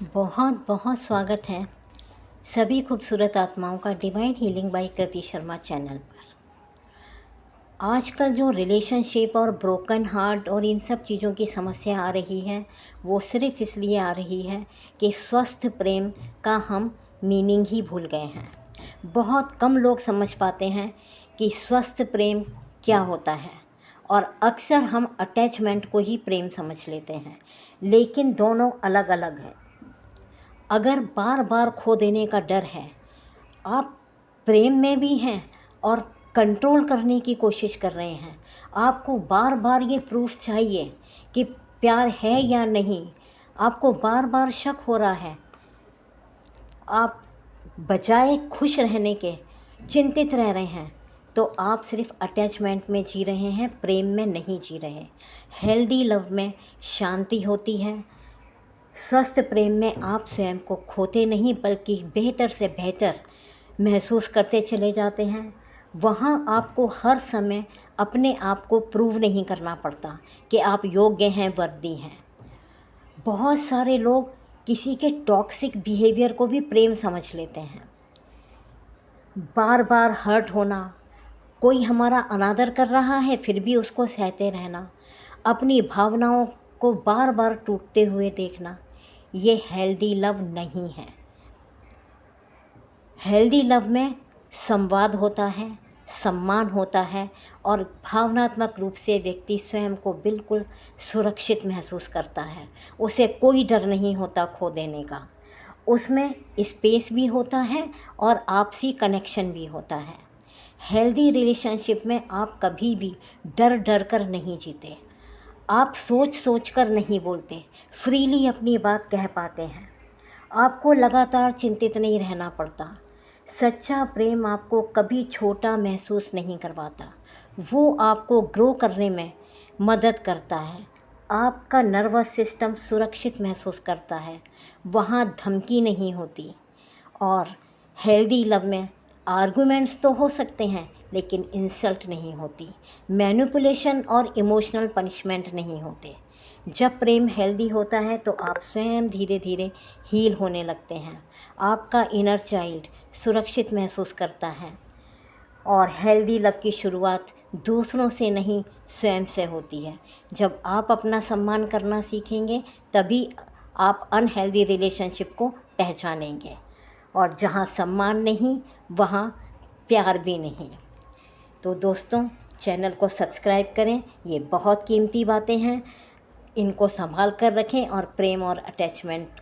बहुत बहुत स्वागत है सभी खूबसूरत आत्माओं का डिवाइन हीलिंग बाय कृति शर्मा चैनल पर। आजकल जो रिलेशनशिप और ब्रोकन हार्ट और इन सब चीज़ों की समस्या आ रही है, वो सिर्फ़ इसलिए आ रही है कि स्वस्थ प्रेम का हम मीनिंग ही भूल गए हैं। बहुत कम लोग समझ पाते हैं कि स्वस्थ प्रेम क्या होता है, और अक्सर हम अटैचमेंट को ही प्रेम समझ लेते हैं, लेकिन दोनों अलग अलग हैं। अगर बार बार खो देने का डर है, आप प्रेम में भी हैं और कंट्रोल करने की कोशिश कर रहे हैं, आपको बार बार ये प्रूफ चाहिए कि प्यार है या नहीं, आपको बार बार शक हो रहा है, आप बजाय खुश रहने के चिंतित रह रहे हैं, तो आप सिर्फ अटैचमेंट में जी रहे हैं, प्रेम में नहीं जी रहे। हेल्दी लव में शांति होती है। स्वस्थ प्रेम में आप स्वयं को खोते नहीं, बल्कि बेहतर से बेहतर महसूस करते चले जाते हैं। वहाँ आपको हर समय अपने आप को प्रूव नहीं करना पड़ता कि आप योग्य हैं, वर्दी हैं। बहुत सारे लोग किसी के टॉक्सिक बिहेवियर को भी प्रेम समझ लेते हैं। बार बार हर्ट होना, कोई हमारा अनादर कर रहा है फिर भी उसको सहते रहना, अपनी भावनाओं को बार बार टूटते हुए देखना, ये हेल्दी लव नहीं है। हेल्दी लव में संवाद होता है, सम्मान होता है, और भावनात्मक रूप से व्यक्ति स्वयं को बिल्कुल सुरक्षित महसूस करता है। उसे कोई डर नहीं होता खो देने का। उसमें स्पेस भी होता है और आपसी कनेक्शन भी होता है। हेल्दी रिलेशनशिप में आप कभी भी डर डर कर नहीं जीते, आप सोच सोच कर नहीं बोलते, फ्रीली अपनी बात कह पाते हैं। आपको लगातार चिंतित नहीं रहना पड़ता। सच्चा प्रेम आपको कभी छोटा महसूस नहीं करवाता, वो आपको ग्रो करने में मदद करता है। आपका नर्वस सिस्टम सुरक्षित महसूस करता है, वहाँ धमकी नहीं होती। और हेल्दी लव में आर्गुमेंट्स तो हो सकते हैं, लेकिन इंसल्ट नहीं होती, मैनिपुलेशन और इमोशनल पनिशमेंट नहीं होते। जब प्रेम हेल्दी होता है तो आप स्वयं धीरे धीरे हील होने लगते हैं। आपका इनर चाइल्ड सुरक्षित महसूस करता है। और हेल्दी लव की शुरुआत दूसरों से नहीं, स्वयं से होती है। जब आप अपना सम्मान करना सीखेंगे, तभी आप अनहेल्दी रिलेशनशिप को पहचानेंगे। और जहाँ सम्मान नहीं, वहाँ प्यार भी नहीं। तो दोस्तों, चैनल को सब्सक्राइब करें, ये बहुत कीमती बातें हैं, इनको संभाल कर रखें और प्रेम और अटैचमेंट